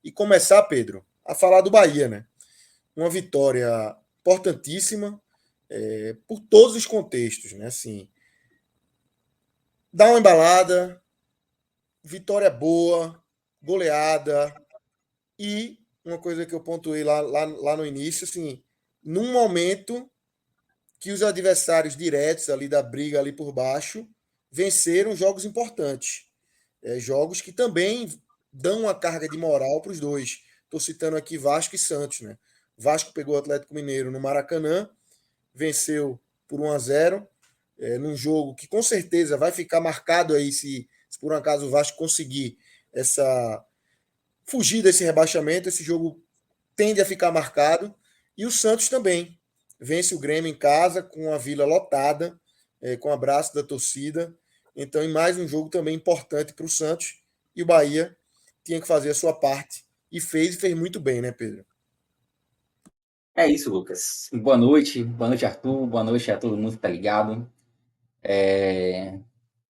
e começar, Pedro, a falar do Bahia, né? Uma vitória importantíssima por todos os contextos, né? Assim, dá uma embalada, vitória boa, goleada e uma coisa que eu pontuei lá no início, assim, num momento que os adversários diretos ali da briga ali por baixo venceram jogos importantes. Jogos que também dão uma carga de moral para os dois. Estou citando aqui Vasco e Santos, né? Vasco pegou o Atlético Mineiro no Maracanã, venceu por 1-0, num jogo que com certeza vai ficar marcado aí se por um acaso o Vasco conseguir essa fugir desse rebaixamento, esse jogo tende a ficar marcado. E o Santos também vence o Grêmio em casa com a Vila lotada, com o abraço da torcida. Então, em mais um jogo também importante para o Santos. E o Bahia tinha que fazer a sua parte e fez muito bem, né, Pedro? É isso, Lucas. Boa noite, Arthur, boa noite a todo mundo que tá ligado.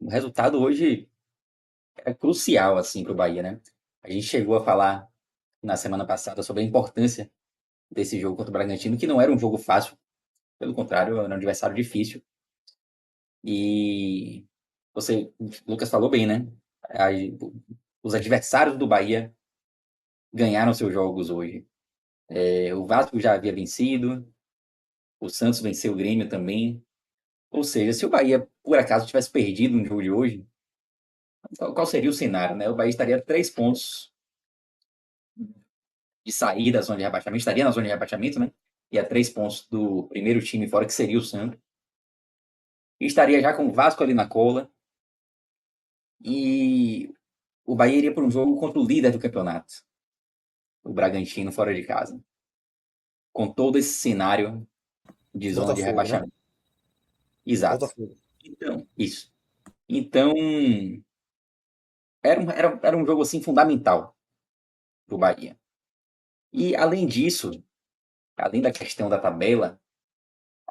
O resultado hoje é crucial, assim, pro Bahia, né? A gente chegou a falar na semana passada sobre a importância desse jogo contra o Bragantino, que não era um jogo fácil, pelo contrário, era um adversário difícil. E o Lucas falou bem, né? Aí, os adversários do Bahia ganharam seus jogos hoje. O Vasco já havia vencido, o Santos venceu o Grêmio também. Ou seja, se o Bahia, por acaso, tivesse perdido no jogo de hoje, qual seria o cenário, né? O Bahia estaria a 3 pontos de sair da zona de rebaixamento, estaria na zona de rebaixamento, né? E a 3 pontos do primeiro time fora, que seria o Santos. E estaria já com o Vasco ali na cola. E o Bahia iria para um jogo contra o líder do campeonato, o Bragantino, fora de casa. Com todo esse cenário de zona de Botafogo, né? rebaixamento. Exato. Botafogo. Então, isso. Então, era um jogo assim fundamental para o Bahia. E além disso, além da questão da tabela,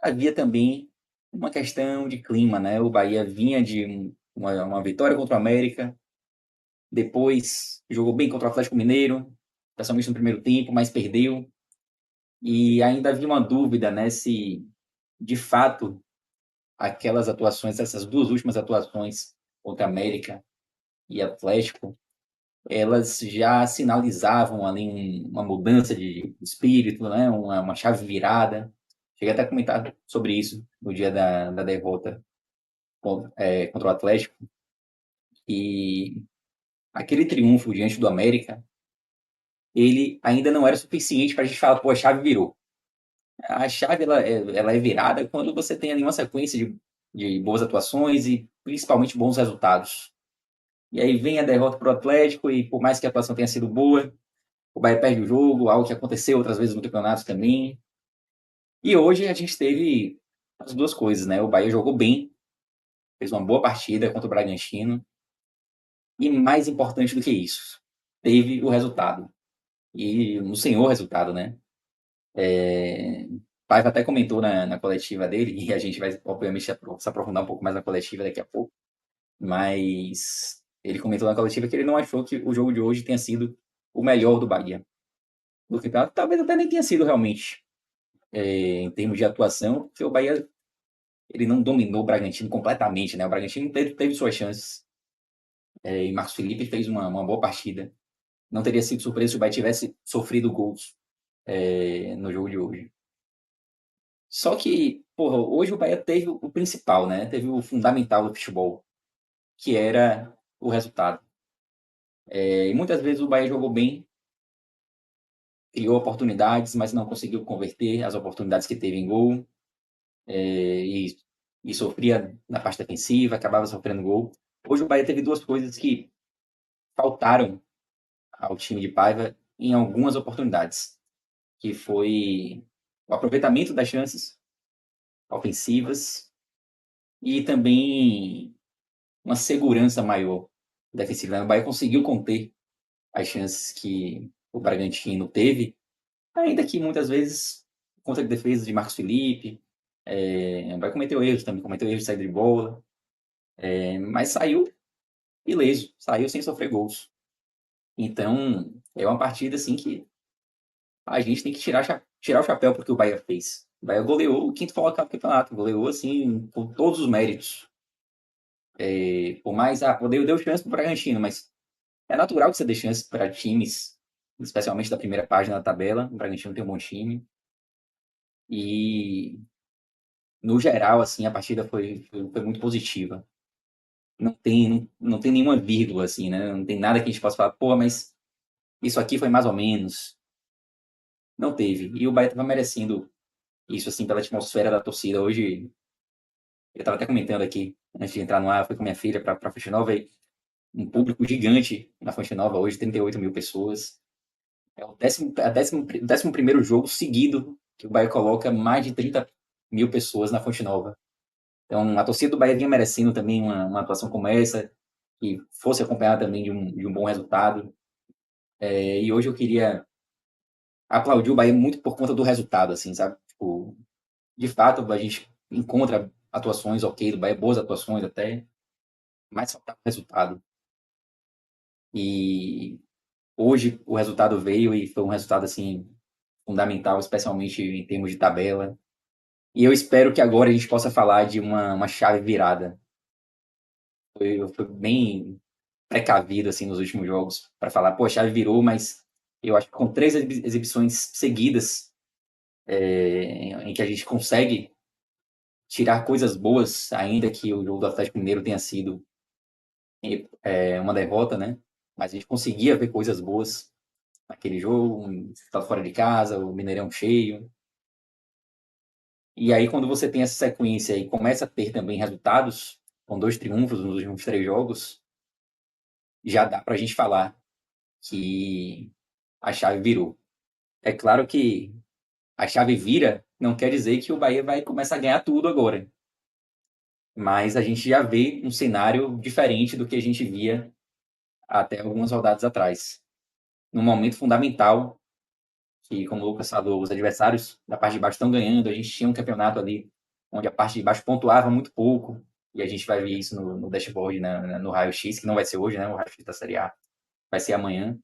havia também uma questão de clima, né? O Bahia vinha de uma vitória contra o América, depois jogou bem contra o Atlético Mineiro, especialmente no primeiro tempo, mas perdeu. E ainda havia uma dúvida, né, se de fato aquelas atuações, essas duas últimas atuações contra América e Atlético, elas já sinalizavam ali uma mudança de espírito, né? Uma chave virada. Cheguei até a comentar sobre isso no dia da derrota contra o Atlético. E aquele triunfo diante do América, ele ainda não era suficiente para a gente falar, pô, a chave virou. A chave ela é virada quando você tem ali uma sequência de boas atuações e principalmente bons resultados. E aí vem a derrota para o Atlético e por mais que a atuação tenha sido boa, o Bahia perde o jogo, algo que aconteceu outras vezes no campeonato também. E hoje a gente teve as duas coisas, né? O Bahia jogou bem, fez uma boa partida contra o Bragantino. E mais importante do que isso, teve o resultado. E um senhor resultado, né? O Paiva até comentou na coletiva dele, e a gente vai, obviamente, se aprofundar um pouco mais na coletiva daqui a pouco, mas ele comentou na coletiva que ele não achou que o jogo de hoje tenha sido o melhor do Bahia. Do campeonato, talvez até nem tenha sido realmente, em termos de atuação, porque o Bahia ele não dominou o Bragantino completamente, né? O Bragantino teve suas chances, e Marcos Felipe fez uma boa partida. Não teria sido surpresa se o Bahia tivesse sofrido gols no jogo de hoje. Só que, porra, hoje o Bahia teve o principal, né? Teve o fundamental do futebol, que era o resultado. E muitas vezes o Bahia jogou bem, criou oportunidades, mas não conseguiu converter as oportunidades que teve em gol, e, e sofria na parte defensiva, acabava sofrendo gol. Hoje o Bahia teve duas coisas que faltaram ao time de Paiva em algumas oportunidades, que foi o aproveitamento das chances ofensivas e também uma segurança maior defensiva. O Bahia conseguiu conter as chances que o Bragantino teve, ainda que muitas vezes contra a defesa de Marcos Felipe. O Bahia cometeu erros também, cometeu erros de saída de bola, mas saiu ileso, saiu sem sofrer gols. Então, é uma partida assim que a gente tem que tirar o chapéu porque o Bahia fez. O Bahia goleou o quinto colocado do campeonato, goleou assim com todos os méritos. Por mais, deu chance para o Bragantino, mas é natural que você dê chance para times, especialmente da primeira página da tabela. O Bragantino tem um bom time. E, no geral, assim, a partida foi muito positiva. Não tem nenhuma vírgula, assim, né? Não tem nada que a gente possa falar, pô, mas isso aqui foi mais ou menos. Não teve. E o Bahia estava merecendo isso, assim, pela atmosfera da torcida. Hoje, eu estava até comentando aqui, antes de entrar no ar, eu fui com minha filha para a Fonte Nova e um público gigante na Fonte Nova hoje, 38 mil pessoas. É o décimo primeiro jogo seguido que o Bahia coloca mais de 30 mil pessoas na Fonte Nova. Então, a torcida do Bahia vinha merecendo também uma atuação como essa, que fosse acompanhada também de um bom resultado. E hoje eu queria aplaudir o Bahia muito por conta do resultado, assim, sabe? Tipo, de fato, a gente encontra atuações ok do Bahia, boas atuações até, mas faltava resultado. E hoje o resultado veio e foi um resultado, assim, fundamental, especialmente em termos de tabela. E eu espero que agora a gente possa falar de uma chave virada. Foi bem precavido assim nos últimos jogos para falar, pô, a chave virou, mas eu acho que com três exibições seguidas em que a gente consegue tirar coisas boas, ainda que o jogo do Atlético Mineiro tenha sido uma derrota, né? Mas a gente conseguia ver coisas boas naquele jogo, um resultado fora de casa, o Mineirão cheio. E aí, quando você tem essa sequência e começa a ter também resultados, com 2 triunfos nos últimos 3 jogos, já dá para a gente falar que a chave virou. É claro que a chave vira não quer dizer que o Bahia vai começar a ganhar tudo agora. Mas a gente já vê um cenário diferente do que a gente via até algumas rodadas atrás. Num momento fundamental, que, como o Lucas falou, os adversários da parte de baixo estão ganhando, a gente tinha um campeonato ali onde a parte de baixo pontuava muito pouco, e a gente vai ver isso no dashboard, no raio-x, que não vai ser hoje, né? O raio-x da Série A vai ser amanhã,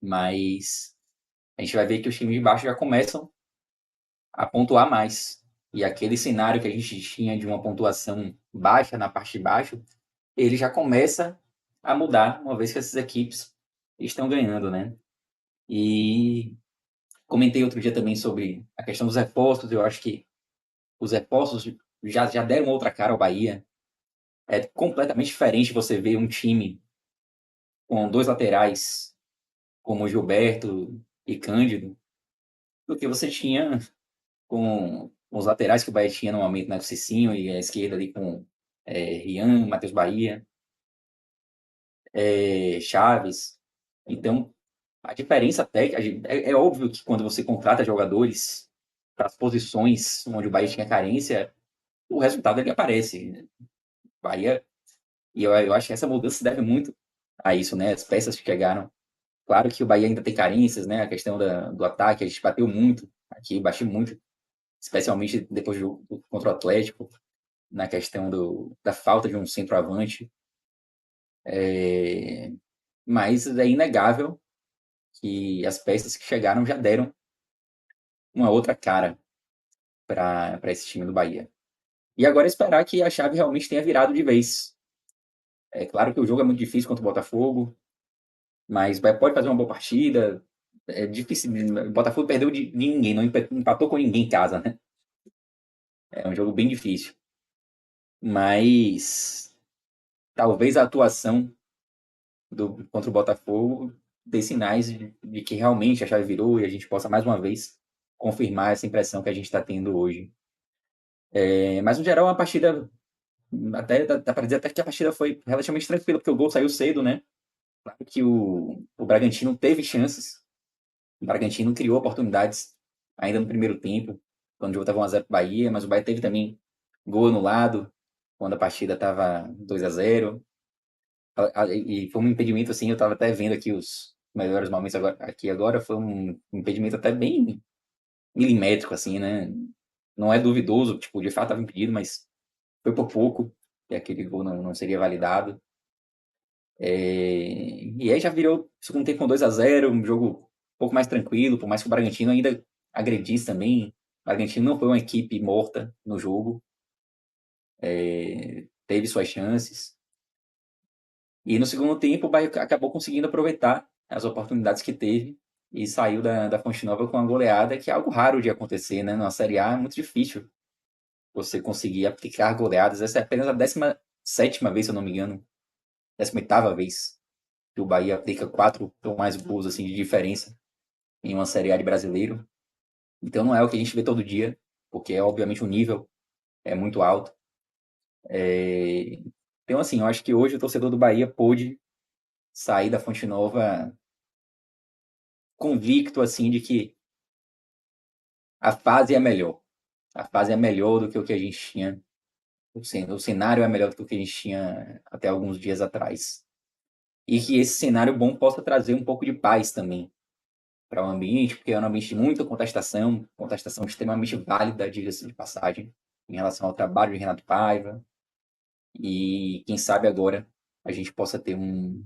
mas a gente vai ver que os times de baixo já começam a pontuar mais. E aquele cenário que a gente tinha de uma pontuação baixa na parte de baixo, ele já começa a mudar, uma vez que essas equipes estão ganhando, né? E comentei outro dia também sobre a questão dos reforços. Eu acho que os reforços já deram outra cara ao Bahia. É completamente diferente você ver um time com 2 laterais, como Gilberto e Cândido, do que você tinha com os laterais que o Bahia tinha no momento, né? Com o Cicinho e a esquerda ali com Rian, Matheus Bahia, Chaves. Então, a diferença técnica é óbvio que quando você contrata jogadores para as posições onde o Bahia tinha carência, o resultado ele aparece. Bahia, e eu acho que essa mudança se deve muito a isso, né? As peças que chegaram. Claro que o Bahia ainda tem carências, né? A questão do ataque, a gente bateu muito aqui, bati muito, especialmente depois do jogo contra o Atlético, na questão da falta de um centroavante. Mas é inegável que as peças que chegaram já deram uma outra cara para esse time do Bahia. E agora é esperar que a chave realmente tenha virado de vez. É claro que o jogo é muito difícil contra o Botafogo, mas o Bahia pode fazer uma boa partida. É difícil. O Botafogo perdeu de ninguém, não empatou com ninguém em casa, né? É um jogo bem difícil. Mas talvez a atuação contra o Botafogo dê sinais de que realmente a chave virou e a gente possa mais uma vez confirmar essa impressão que a gente está tendo hoje. Mas no geral, a partida, até dá para dizer até que a partida foi relativamente tranquila, porque o gol saiu cedo, né? Claro que o Bragantino teve chances, o Bragantino criou oportunidades ainda no primeiro tempo, quando o jogo estava 1-0 para o Bahia, mas o Bahia teve também gol anulado, quando a partida estava 2-0. E foi um impedimento, assim, eu estava até vendo aqui os melhores momentos agora, foi um impedimento até bem milimétrico, assim, né? Não é duvidoso, tipo, de fato estava impedido, mas foi por pouco, e aquele gol não seria validado. E aí já virou segundo tempo com 2-0, um jogo um pouco mais tranquilo, por mais que o Bragantino ainda agredisse também. O Bragantino não foi uma equipe morta no jogo, teve suas chances. E no segundo tempo o Bahia acabou conseguindo aproveitar as oportunidades que teve e saiu da Fonte Nova com uma goleada, que é algo raro de acontecer, né? Na Série A é muito difícil você conseguir aplicar goleadas. Essa é apenas a 17ª vez, se eu não me engano, 18ª vez que o Bahia aplica 4 ou mais gols assim, de diferença em uma Série A de brasileiro. Então não é o que a gente vê todo dia, porque obviamente o nível é muito alto. Então, assim, eu acho que hoje o torcedor do Bahia pôde sair da Fonte Nova convicto, assim, de que a fase é melhor. A fase é melhor do que o que a gente tinha. O cenário é melhor do que o que a gente tinha até alguns dias atrás. E que esse cenário bom possa trazer um pouco de paz também para o ambiente, porque é um ambiente de muita contestação extremamente válida, diga-se de passagem, em relação ao trabalho de Renato Paiva. E quem sabe agora a gente possa ter um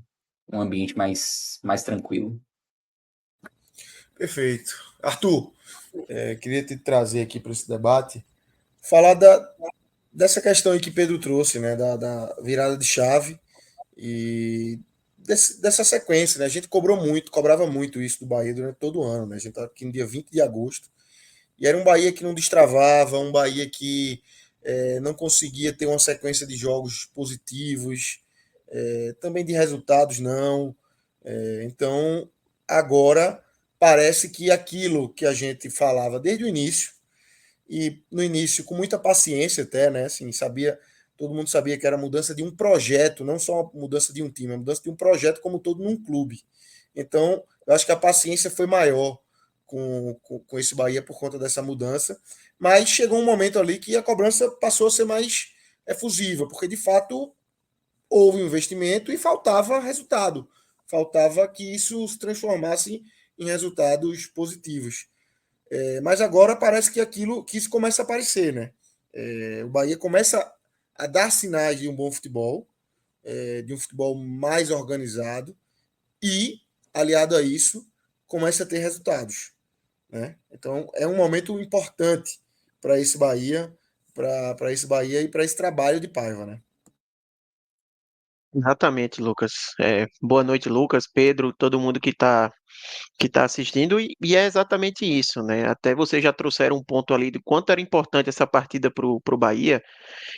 ambiente mais tranquilo. Perfeito. Arthur, queria te trazer aqui para esse debate, falar dessa questão aí que Pedro trouxe, né, da virada de chave e dessa sequência, né? A gente cobrava muito isso do Bahia durante todo o ano, né? A gente tá aqui no dia 20 de agosto e era um Bahia que não destravava, um Bahia que não conseguia ter uma sequência de jogos positivos, também de resultados não. Então, agora parece que aquilo que a gente falava desde o início, e no início com muita paciência até, né? Assim, todo mundo sabia que era a mudança de um projeto, não só a mudança de um time, a mudança de um projeto como todo num clube. Então, eu acho que a paciência foi maior com esse Bahia por conta dessa mudança, mas chegou um momento ali que a cobrança passou a ser mais efusiva, porque de fato houve um investimento e faltava resultado, faltava que isso se transformasse em resultados positivos. Mas agora parece que isso começa a aparecer, né? O Bahia começa a dar sinais de um bom futebol, de um futebol mais organizado e, aliado a isso, começa a ter resultados, né? Então é um momento importante para esse Bahia, para esse Bahia e para esse trabalho de Paiva, né? Exatamente, Lucas. Boa noite, Lucas, Pedro, todo mundo que tá assistindo, e é exatamente isso, né? Até vocês já trouxeram um ponto ali de quanto era importante essa partida pro Bahia,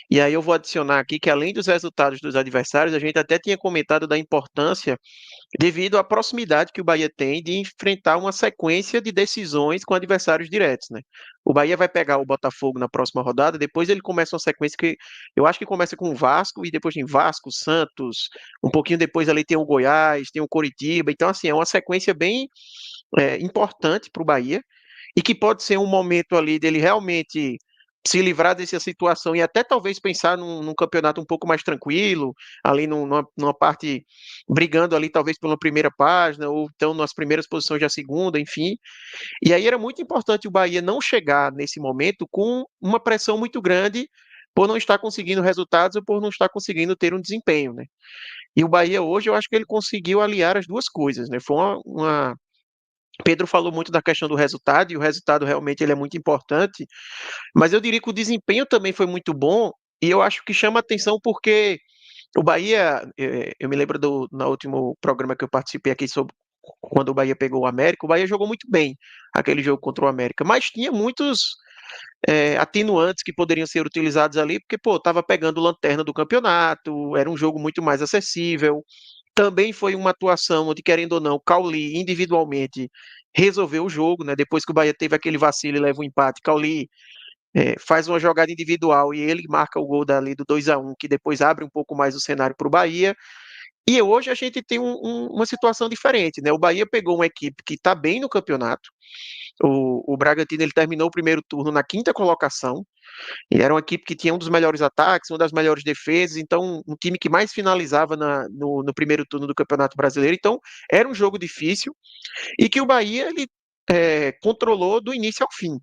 e aí eu vou adicionar aqui que além dos resultados dos adversários, a gente até tinha comentado da importância devido à proximidade que o Bahia tem de enfrentar uma sequência de decisões com adversários diretos, né? O Bahia vai pegar o Botafogo na próxima rodada, depois ele começa uma sequência que eu acho que começa com o Vasco e depois tem Vasco, Santos, um pouquinho depois ali tem o Goiás, tem o Coritiba, então assim, é uma sequência bem importante para o Bahia e que pode ser um momento ali dele realmente se livrar dessa situação e até talvez pensar num campeonato um pouco mais tranquilo, ali numa parte brigando ali talvez pela primeira página, ou então nas primeiras posições da segunda, enfim. E aí era muito importante o Bahia não chegar nesse momento com uma pressão muito grande por não estar conseguindo resultados ou por não estar conseguindo ter um desempenho, né? E o Bahia hoje, eu acho que ele conseguiu aliar as duas coisas, né? Foi Pedro falou muito da questão do resultado, e o resultado realmente ele é muito importante, mas eu diria que o desempenho também foi muito bom, e eu acho que chama atenção porque o Bahia, eu me lembro no último programa que eu participei aqui sobre quando o Bahia pegou o América, o Bahia jogou muito bem aquele jogo contra o América, mas tinha muitos atenuantes que poderiam ser utilizados ali, porque, pô, tava pegando lanterna do campeonato, era um jogo muito mais acessível, também foi uma atuação onde, querendo ou não, Cauli individualmente resolveu o jogo, né? Depois que o Bahia teve aquele vacilo e leva o empate, Cauli faz uma jogada individual e ele marca o gol dali do 2-1, que depois abre um pouco mais o cenário para o Bahia. E hoje a gente tem uma situação diferente, né? O Bahia pegou uma equipe que está bem no campeonato. O Bragantino ele terminou o primeiro turno na quinta colocação. E era uma equipe que tinha um dos melhores ataques, uma das melhores defesas, então um time que mais finalizava no primeiro turno do Campeonato Brasileiro. Então era um jogo difícil e que o Bahia ele controlou do início ao fim.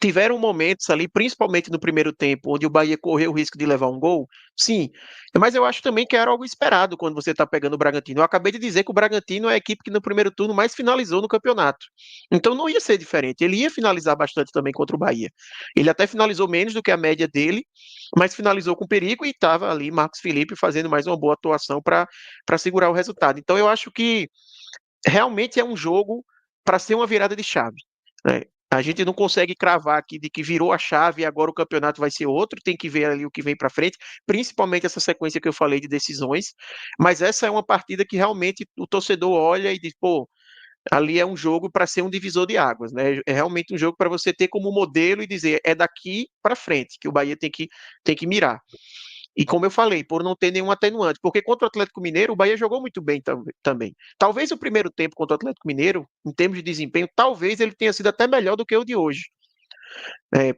tiveram momentos ali, principalmente no primeiro tempo, onde o Bahia correu o risco de levar um gol, sim, mas eu acho também que era algo esperado quando você está pegando o Bragantino. Eu acabei de dizer que o Bragantino é a equipe que no primeiro turno mais finalizou no campeonato. Então não ia ser diferente. Ele ia finalizar bastante também contra o Bahia. Ele até finalizou menos do que a média dele, mas finalizou com perigo e estava ali Marcos Felipe fazendo mais uma boa atuação para segurar o resultado. Então eu acho que realmente é um jogo para ser uma virada de chave, né? A gente não consegue cravar aqui de que virou a chave e agora o campeonato vai ser outro, tem que ver ali o que vem para frente, principalmente essa sequência que eu falei de decisões, mas essa é uma partida que realmente o torcedor olha e diz, pô, ali é um jogo para ser um divisor de águas, né? É realmente um jogo para você ter como modelo e dizer, é daqui para frente que o Bahia tem que mirar. E como eu falei, por não ter nenhum atenuante, porque contra o Atlético Mineiro, o Bahia jogou muito bem também. Talvez o primeiro tempo contra o Atlético Mineiro, em termos de desempenho, talvez ele tenha sido até melhor do que o de hoje.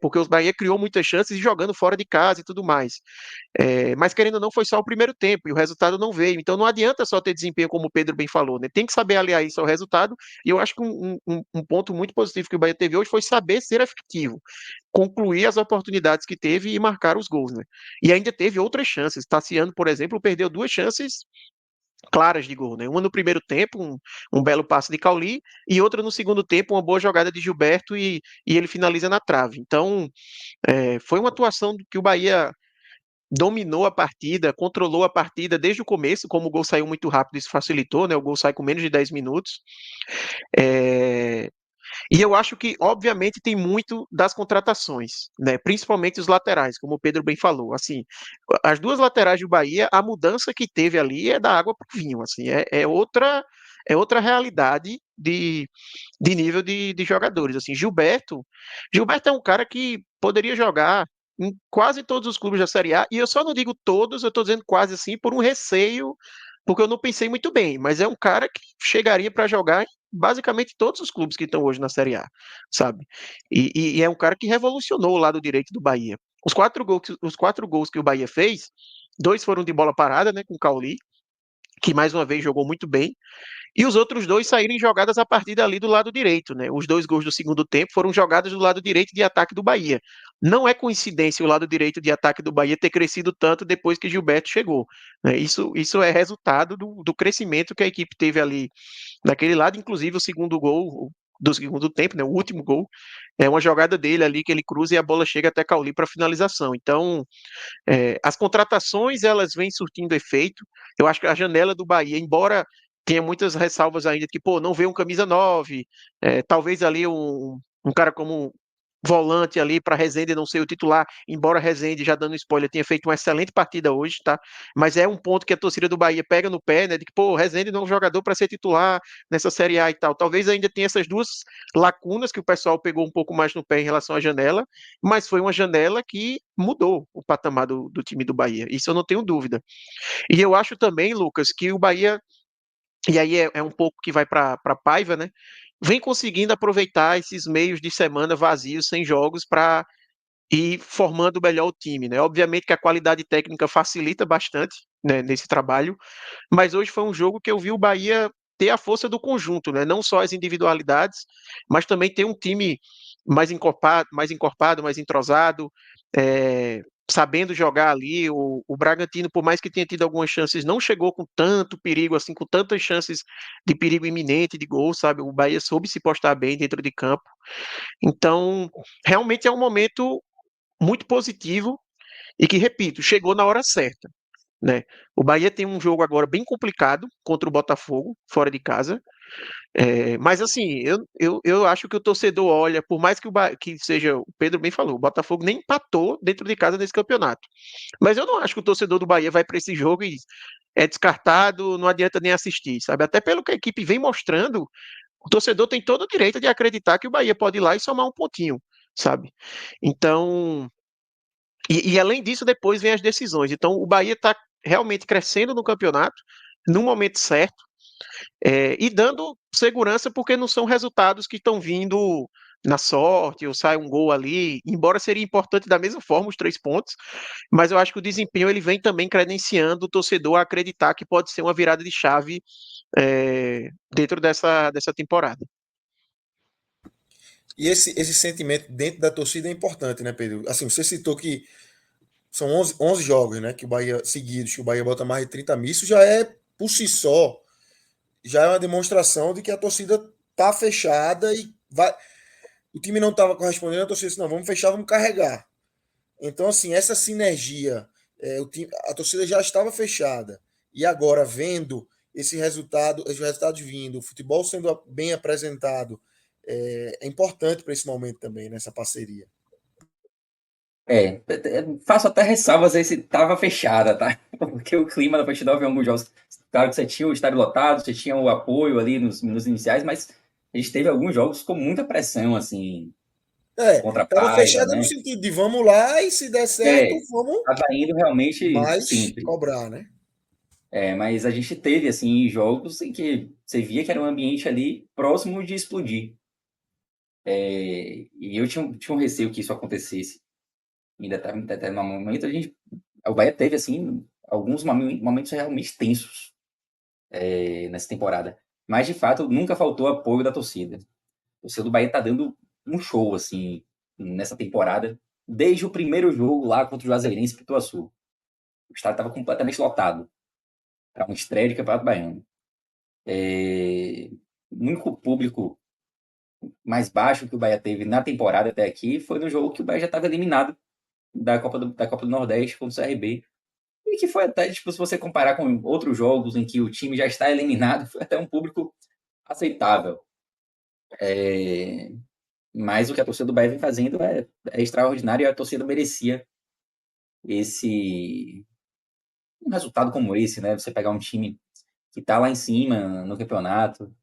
Porque o Bahia criou muitas chances jogando fora de casa e tudo mais. Mas querendo ou não, foi só o primeiro tempo e o resultado não veio. Então não adianta só ter desempenho, como o Pedro bem falou, né? Tem que saber aliar isso ao resultado. E eu acho que um ponto muito positivo que o Bahia teve hoje foi saber ser efetivo, concluir as oportunidades que teve e marcar os gols, né? E ainda teve outras chances. Tassiano, por exemplo, perdeu duas chances claras de gol, né? Uma no primeiro tempo, um belo passe de Cauli, e outra no segundo tempo, uma boa jogada de Gilberto e ele finaliza na trave. Então, foi uma atuação que o Bahia dominou a partida, controlou a partida desde o começo, como o gol saiu muito rápido, isso facilitou, né? O gol sai com menos de 10 minutos. É, E eu acho que, obviamente, tem muito das contratações, né? Principalmente os laterais, como o Pedro bem falou. Assim, as duas laterais do Bahia, a mudança que teve ali é da água para o vinho. Assim, é outra realidade de nível de jogadores. Assim, Gilberto é um cara que poderia jogar em quase todos os clubes da Série A, e eu só não digo todos, eu estou dizendo quase assim, por um receio, porque eu não pensei muito bem, mas é um cara que chegaria para jogar em basicamente todos os clubes que estão hoje na Série A, sabe? E é um cara que revolucionou o lado direito do Bahia. Os quatro gols que o Bahia fez, dois foram de bola parada, né, com o Cauli, que mais uma vez jogou muito bem, e os outros dois saíram em jogadas a partir dali do lado direito, né? Os dois gols do segundo tempo foram jogadas do lado direito de ataque do Bahia. Não é coincidência o lado direito de ataque do Bahia ter crescido tanto depois que Gilberto chegou, né? Isso é resultado do crescimento que a equipe teve ali naquele lado, inclusive o segundo gol do segundo tempo, né? O último gol é uma jogada dele ali que ele cruza e a bola chega até Cauli para finalização. Então, as contratações elas vêm surtindo efeito. Eu acho que a janela do Bahia, embora tenha muitas ressalvas ainda, que pô, não vê um camisa 9, talvez ali um cara como volante ali para Rezende não ser o titular, embora Rezende, já dando spoiler, tenha feito uma excelente partida hoje, tá? Mas é um ponto que a torcida do Bahia pega no pé, né? De que, pô, Rezende não é um jogador para ser titular nessa Série A e tal. Talvez ainda tenha essas duas lacunas que o pessoal pegou um pouco mais no pé em relação à janela, mas foi uma janela que mudou o patamar do time do Bahia. Isso eu não tenho dúvida. E eu acho também, Lucas, que o Bahia, e aí é um pouco que vai para Paiva, né? Vem conseguindo aproveitar esses meios de semana vazios, sem jogos, para ir formando melhor o time, né? Obviamente que a qualidade técnica facilita bastante, né, nesse trabalho, mas hoje foi um jogo que eu vi o Bahia ter a força do conjunto, né? Não só as individualidades, mas também ter um time mais encorpado, mais entrosado, sabendo jogar ali. O Bragantino, por mais que tenha tido algumas chances, não chegou com tanto perigo, assim, com tantas chances de perigo iminente de gol, sabe? O Bahia soube se postar bem dentro de campo. Então, realmente é um momento muito positivo e que, repito, chegou na hora certa, né? O Bahia tem um jogo agora bem complicado contra o Botafogo, fora de casa. Mas assim, eu acho que o torcedor olha, por mais que seja, o Pedro bem falou, o Botafogo nem empatou dentro de casa nesse campeonato. Mas eu não acho que o torcedor do Bahia vai para esse jogo e é descartado, não adianta nem assistir, sabe? Até pelo que a equipe vem mostrando, o torcedor tem todo o direito de acreditar que o Bahia pode ir lá e somar um pontinho, sabe? Então, e além disso, depois vem as decisões. Então, o Bahia está realmente crescendo no campeonato, no momento certo, e dando segurança, porque não são resultados que estão vindo na sorte, ou sai um gol ali, embora seria importante da mesma forma os 3 pontos, mas eu acho que o desempenho ele vem também credenciando o torcedor a acreditar que pode ser uma virada de chave dentro dessa temporada. E esse sentimento dentro da torcida é importante, né, Pedro? Assim, você citou que são 11 jogos, né, que o Bahia seguidos, que o Bahia bota mais de 30 mil. Isso já é, por si só, já é uma demonstração de que a torcida tá fechada e vai. O time não estava correspondendo, a torcida disse, não, vamos fechar, vamos carregar. Então, assim, essa sinergia, a torcida já estava fechada. E agora, vendo esses resultados vindo, o futebol sendo bem apresentado, é importante para esse momento também, nessa parceria. Faço até ressalvas aí se estava fechada, tá? Porque o clima da partida em alguns jogos, claro que você tinha o estádio lotado, você tinha o apoio ali nos minutos iniciais, mas a gente teve alguns jogos com muita pressão, assim, contra a Estava Paiva, fechada no né? sentido de vamos lá e se der certo, vamos Tava indo realmente mais sempre. cobrar, né? Mas a gente teve, assim, jogos em que você via que era um ambiente ali próximo de explodir. E eu tinha um receio que isso acontecesse. Em determinado momento, o Bahia teve, assim, alguns momentos realmente tensos nessa temporada. Mas, de fato, nunca faltou apoio da torcida. A torcida do Bahia tá dando um show, assim, nessa temporada. Desde o primeiro jogo lá contra o Juazeirense e Pituaçu. O estádio estava completamente lotado para uma estreia de Campeonato Baiano. O único público mais baixo que o Bahia teve na temporada até aqui foi no jogo que o Bahia já estava eliminado da Copa do Nordeste contra o CRB. E que foi até, tipo, se você comparar com outros jogos em que o time já está eliminado, foi até um público aceitável. Mas o que a torcida do Bahia vem fazendo é extraordinário e a torcida merecia um resultado como esse, né? Você pegar um time que está lá em cima no campeonato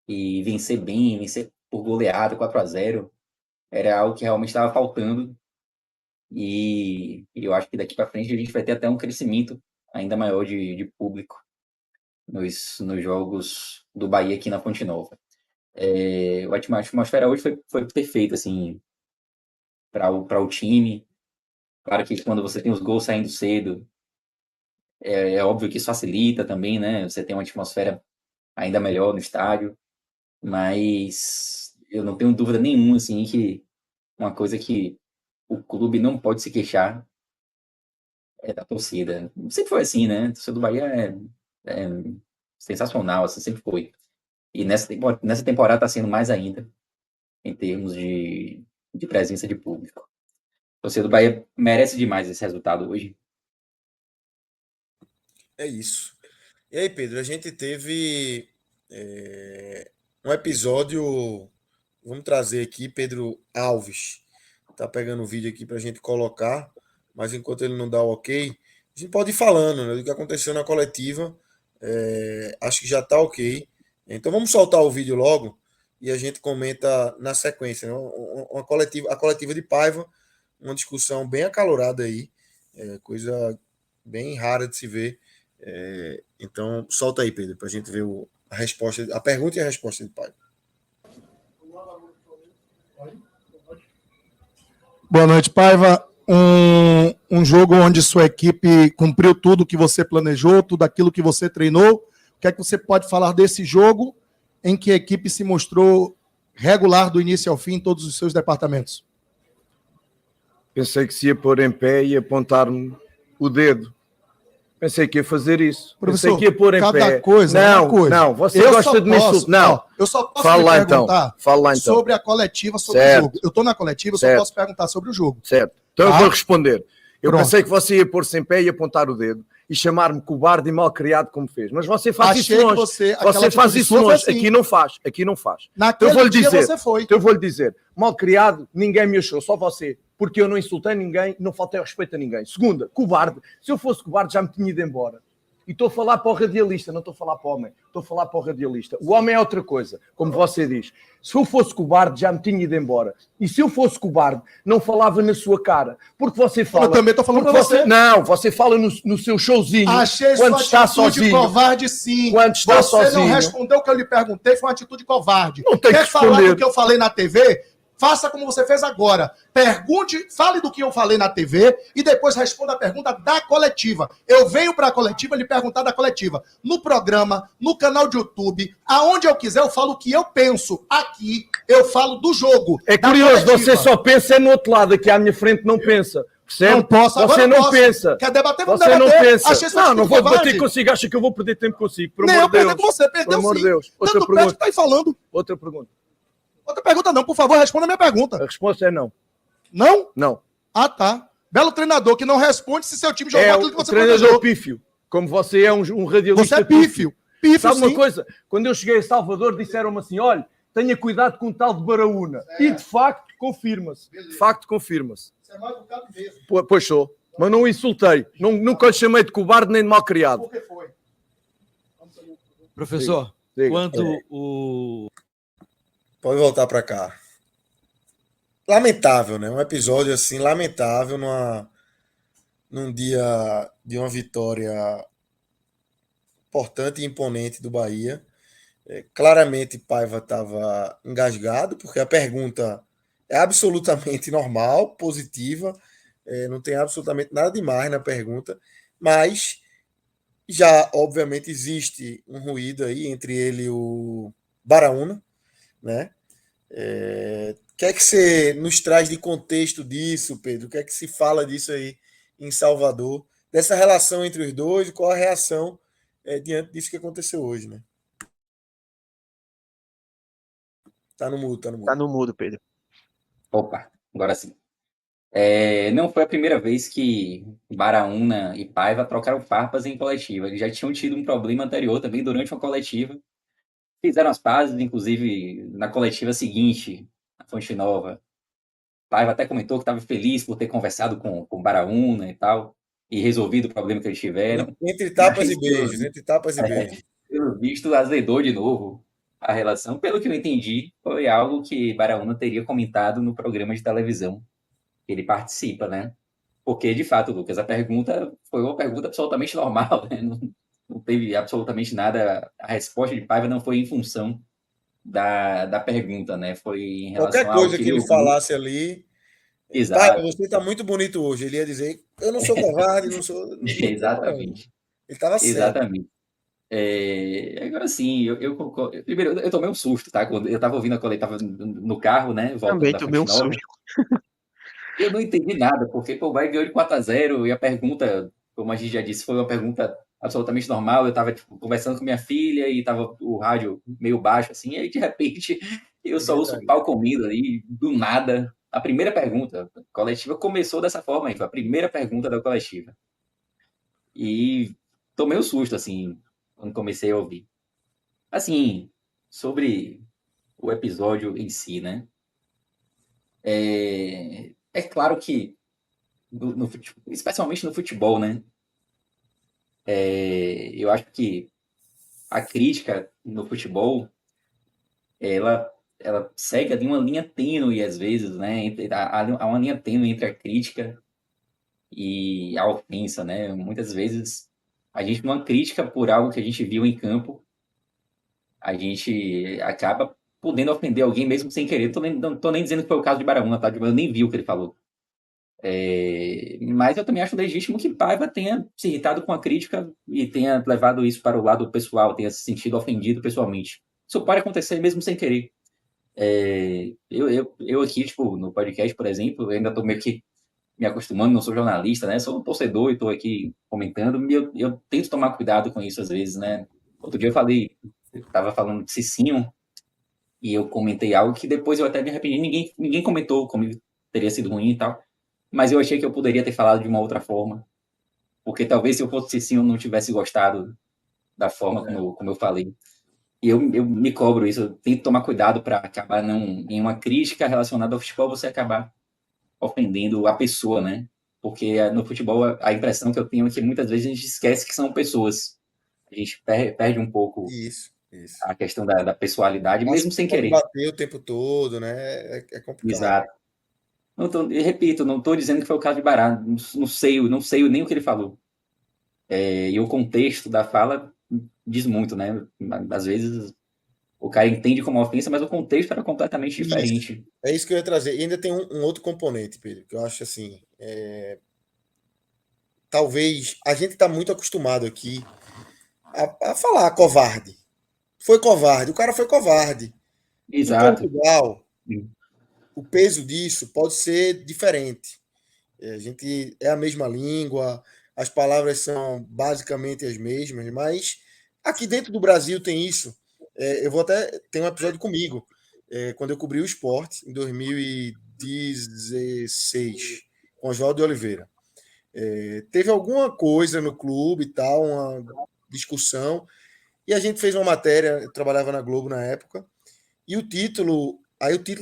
e vencer bem, vencer por goleada 4-0, era algo que realmente estava faltando. E eu acho que daqui para frente a gente vai ter até um crescimento ainda maior de público nos jogos do Bahia aqui na Fonte Nova. A atmosfera hoje foi perfeita, assim, para o time. Claro que quando você tem os gols saindo cedo, é óbvio que isso facilita também, né? Você tem uma atmosfera ainda melhor no estádio, mas eu não tenho dúvida nenhuma, assim, que uma coisa que o clube não pode se queixar é da torcida. Sempre foi assim, né? A torcida do Bahia é sensacional, assim, sempre foi. E nessa temporada está sendo mais ainda, em termos de presença de público. A torcida do Bahia merece demais esse resultado hoje. É isso. E aí, Pedro, a gente teve um episódio. Vamos trazer aqui Pedro Alves. Tá pegando o vídeo aqui para a gente colocar, mas enquanto ele não dá o ok, a gente pode ir falando, né, do que aconteceu na coletiva. Acho que já tá ok. Então vamos soltar o vídeo logo e a gente comenta na sequência, né? A coletiva de Paiva, uma discussão bem acalorada aí, coisa bem rara de se ver. Então solta aí, Pedro, para a gente ver a resposta, a pergunta e a resposta de Paiva. Boa noite, Paiva. Um jogo onde sua equipe cumpriu tudo que você planejou, tudo aquilo que você treinou. O que é que você pode falar desse jogo em que a equipe se mostrou regular do início ao fim em todos os seus departamentos? Pensei que se ia pôr em pé e apontar-me o dedo. Pensei que ia fazer isso. Professor, pensei que ia pôr em cada pé. Coisa, não, você gosta de me insultar. Não, eu só posso fala lá perguntar então. sobre a coletiva, sobre o jogo. Eu estou na coletiva, só posso perguntar sobre o jogo. Certo. Então eu vou responder. Eu Pronto. Pensei que você ia pôr-se em pé e apontar o dedo e chamar-me cobarde e mal criado como fez. Mas você faz isso longe. Você faz isso longe. Assim. Aqui não faz. Naquele então dia você foi. Então eu vou-lhe dizer, mal criado, ninguém me achou, só você. Porque eu não insultei ninguém, não faltei respeito a ninguém. Segunda, cobarde. Se eu fosse cobarde já me tinha ido embora. E estou a falar para o radialista, não estou a falar para o homem. Estou a falar para o radialista. O homem é outra coisa, como você diz. Se eu fosse cobarde, já me tinha ido embora. E se eu fosse cobarde, não falava na sua cara. Porque você fala... Eu também estou falando para você. Não, você fala no seu showzinho. Achei quando sua está atitude sozinho. Covarde, sim. Quando está você sozinho. Não respondeu o que eu lhe perguntei, foi uma atitude covarde. Não tem que falar responder. do que eu falei na TV? Faça como você fez agora. Pergunte, fale do que eu falei na TV e depois responda a pergunta da coletiva. Eu venho para a coletiva lhe perguntar da coletiva. No programa, no canal de YouTube, aonde eu quiser, eu falo o que eu penso. Aqui, eu falo do jogo. É da curioso, coletiva. você só pensa no outro lado, aqui à minha frente não pensa. Percebe? Não posso, agora Você não não posso. pensa. Quer debater? Vamos Você não debater. pensa. Achei sua Não vou covarde. debater consigo. Acha que eu vou perder tempo consigo? Por Nem amor eu de Deus. perder com você, Por perdeu amor sim. de Deus. Outra Tanto perde pergunta. que tá aí falando. Outra pergunta. Outra pergunta não, por favor, responda a minha pergunta. A resposta é não. Não? Não. Ah, tá. Belo treinador que não responde se seu time jogou É aquilo o que você treinador planejou. pífio. Como você é um radialista Você é pífio. Pífio, Sabe uma sim. coisa? Quando eu cheguei a Salvador, disseram-me assim, olha, tenha cuidado com o tal de Baraúna. E de facto, confirma-se. De facto, confirma-se. Você é mal educado mesmo. Pois sou. Mas não o insultei. Nunca lhe chamei de cobarde nem de mal criado. Por que foi? Professor, Diga. quando o Pode voltar para cá. Lamentável, né? Um episódio assim, lamentável num dia de uma vitória importante e imponente do Bahia. Claramente Paiva estava engasgado, porque a pergunta é absolutamente normal, positiva, não tem absolutamente nada demais na pergunta, mas já, obviamente, existe um ruído aí entre ele e o Baraúna, né? O que é que você nos traz de contexto disso, Pedro? O que é que se fala disso aí em Salvador? Dessa relação entre os dois e qual a reação diante disso que aconteceu hoje, né? Tá no mudo, tá no mudo. Tá no mudo, Pedro. Opa, agora sim. Não foi a primeira vez que Baraúna e Paiva trocaram farpas em coletiva. Eles já tinham tido um problema anterior também durante uma coletiva. Fizeram as pazes, inclusive na coletiva seguinte, na Fonte Nova. Paiva até comentou que estava feliz por ter conversado com Baraúna e tal, e resolvido o problema que eles tiveram. Entre tapas Mas, e beijos, entre tapas e beijos. Pelo visto, azedou de novo a relação. Pelo que eu entendi, foi algo que Baraúna teria comentado no programa de televisão que ele participa, né? Porque, de fato, Lucas, a pergunta foi uma pergunta absolutamente normal, né? Não teve absolutamente nada. A resposta de Paiva não foi em função da pergunta, né? Foi em Qualquer relação ao coisa que que ele ele ouviu. falasse ali, pai, Exato, você tá muito bonito hoje. Ele ia dizer, eu não sou covarde, não sou. exatamente, Ele estava certo. exatamente. Agora sim, primeiro, eu tomei um susto, tá? Quando eu estava ouvindo a coletiva, estava no carro, né? Voltando Também da tomei Fonte um Nova. susto. Eu não entendi nada, porque pô, o Bahia ganhou de 4-0 e a pergunta, como a gente já disse, foi uma pergunta absolutamente normal. Eu estava conversando com minha filha e estava o rádio meio baixo, assim, e aí de repente eu só ouço pau comido ali, do nada. A primeira pergunta, a coletiva começou dessa forma aí, foi a primeira pergunta da coletiva. E tomei um susto, assim, quando comecei a ouvir. Assim, sobre o episódio em si, né? É claro que especialmente no futebol, né? Eu acho que a crítica no futebol, ela, ela segue ali uma linha tênue às vezes, né? Há uma linha tênue entre a crítica e a ofensa, né? Muitas vezes a gente numa crítica por algo que a gente viu em campo, a gente acaba podendo ofender alguém mesmo sem querer. Não tô nem dizendo que foi o caso de Baraúna, tá? Eu nem vi o que ele falou. Mas eu também acho legítimo que Paiva tenha se irritado com a crítica e tenha levado isso para o lado pessoal, tenha se sentido ofendido pessoalmente. Isso pode acontecer mesmo sem querer. Eu aqui, tipo, no podcast, por exemplo, eu ainda estou meio que me acostumando, não sou jornalista, né? Sou um torcedor e estou aqui comentando, e eu tento tomar cuidado com isso às vezes, né? Outro dia eu estava falando de Cicinho, e eu comentei algo que depois eu até me arrependi, ninguém comentou como teria sido ruim e tal. Mas eu achei que eu poderia ter falado de uma outra forma. Porque talvez se eu fosse sim, eu não tivesse gostado da forma como eu falei. E eu me cobro isso. Eu tento tomar cuidado para acabar não em uma crítica relacionada ao futebol, você acabar ofendendo a pessoa, né? Porque no futebol a impressão que eu tenho é que muitas vezes a gente esquece que são pessoas. A gente perde um pouco Isso. a questão da pessoalidade, mesmo sem Pode querer. bater o tempo todo, né? É complicado. Exato. Eu repito, não estou dizendo que foi o caso de Bará. Não sei nem o que ele falou. E o contexto da fala diz muito, né? Às vezes o cara entende como ofensa, mas o contexto era completamente Isso. diferente. É isso que eu ia trazer. E ainda tem um outro componente, Pedro, que eu acho assim. Talvez a gente está muito acostumado aqui a falar covarde. Foi covarde, o cara foi covarde. Em Exato. Portugal, Sim. o peso disso pode ser diferente. A gente é a mesma língua, as palavras são basicamente as mesmas, mas aqui dentro do Brasil tem isso. Eu vou até ter um episódio comigo, quando eu cobri o esporte em 2016, com Oswaldo de Oliveira. Teve alguma coisa no clube e tal, uma discussão, e a gente fez uma matéria, eu trabalhava na Globo na época, e o título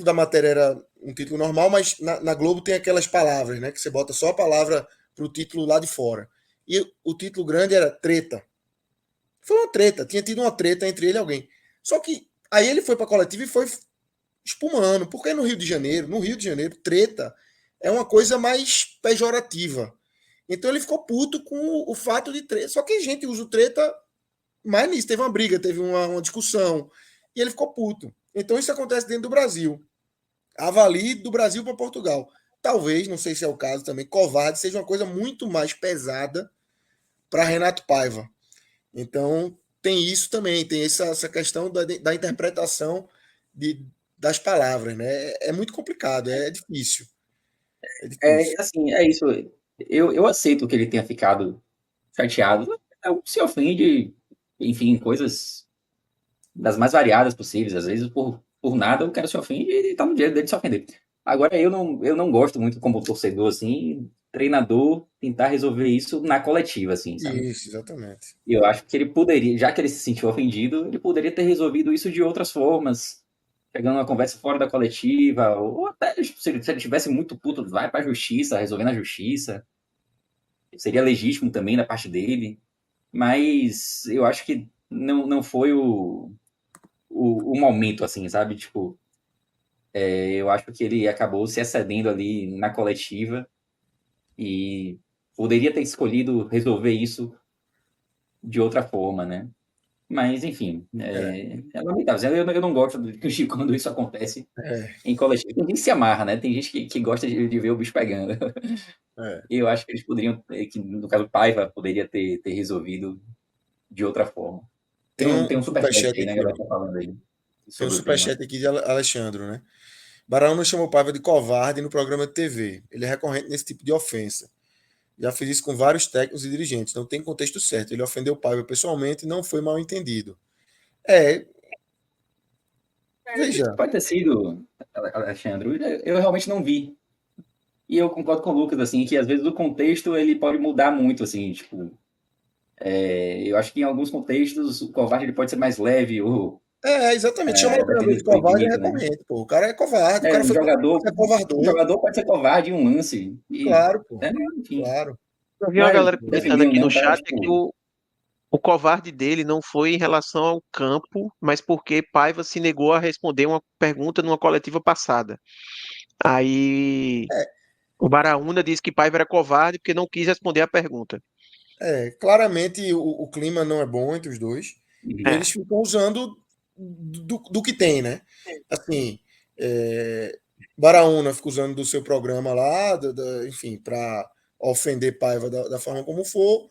da matéria era um título normal, mas na Globo tem aquelas palavras, né? Que você bota só a palavra para o título lá de fora. E o título grande era treta. Foi uma treta, tinha tido uma treta entre ele e alguém. Só que aí ele foi para a coletiva e foi espumando. Porque no Rio de Janeiro, treta é uma coisa mais pejorativa. Então ele ficou puto com o fato de treta. Só que a gente usa o treta mais nisso. Teve uma briga, teve uma discussão. E ele ficou puto. Então isso acontece dentro do Brasil. Avalie do Brasil para Portugal. Talvez, não sei se é o caso também, covarde seja uma coisa muito mais pesada para Renato Paiva. Então tem isso também, tem essa questão da interpretação das palavras, né? É muito complicado, é difícil. É difícil. Assim, é isso. Eu aceito que ele tenha ficado chateado. Se ofende, enfim, coisas das mais variadas possíveis. Às vezes, por nada, o cara se ofende e tá no direito dele de se ofender. Agora, eu não gosto muito, como torcedor, assim, treinador tentar resolver isso na coletiva, assim, sabe? Isso, exatamente. E eu acho que ele poderia, já que ele se sentiu ofendido, ele poderia ter resolvido isso de outras formas, pegando uma conversa fora da coletiva, ou até se ele tivesse muito puto, vai pra justiça, resolver na justiça. Seria legítimo também da parte dele, mas eu acho que não foi o momento, assim, sabe? Tipo, eu acho que ele acabou se excedendo ali na coletiva e poderia ter escolhido resolver isso de outra forma, né? Mas, enfim, é lamentável. Eu não gosto de quando isso acontece É, em coletivo. Tem gente que se amarra, né? Tem gente que gosta de ver o bicho pegando. é. E eu acho que eles poderiam, que no caso, Paiva poderia ter resolvido de outra forma. Tem Tem um um superchat superchat aí, né, aqui, galera, ó. tá falando aí Tem um sobre o tema. superchat aqui de Alexandre, né? Barão chamou Paiva de covarde no programa de TV. Ele é recorrente nesse tipo de ofensa. Já fiz isso com vários técnicos e dirigentes. Não tem contexto certo. Ele ofendeu o Paiva pessoalmente e não foi mal entendido. É, veja. Pode ter sido, Alexandre. Eu realmente não vi. E eu concordo com o Lucas, assim, que às vezes o contexto ele pode mudar muito, assim, tipo, eu acho que em alguns contextos o covarde ele pode ser mais leve, ou Exatamente. Chamar o treinador dependendo de do que foi covarde é dito, né? recorrente, pô. O cara é covarde, o cara foi covarde, é Um covardou. jogador pode ser covarde em um lance. E, Claro, pô. enfim. Claro. Eu vi uma Mas, galera comentando defendendo aqui no não, tá? chat é que Tipo, o covarde dele não foi em relação ao campo, mas porque Paiva se negou a responder uma pergunta numa coletiva passada. Aí o Baraúna disse que Paiva era covarde porque não quis responder a pergunta. Claramente o clima não é bom entre os dois. E É, eles ficam usando do que tem, né? Assim, é, Baraúna fica usando do seu programa lá, enfim, para ofender Paiva da forma como for.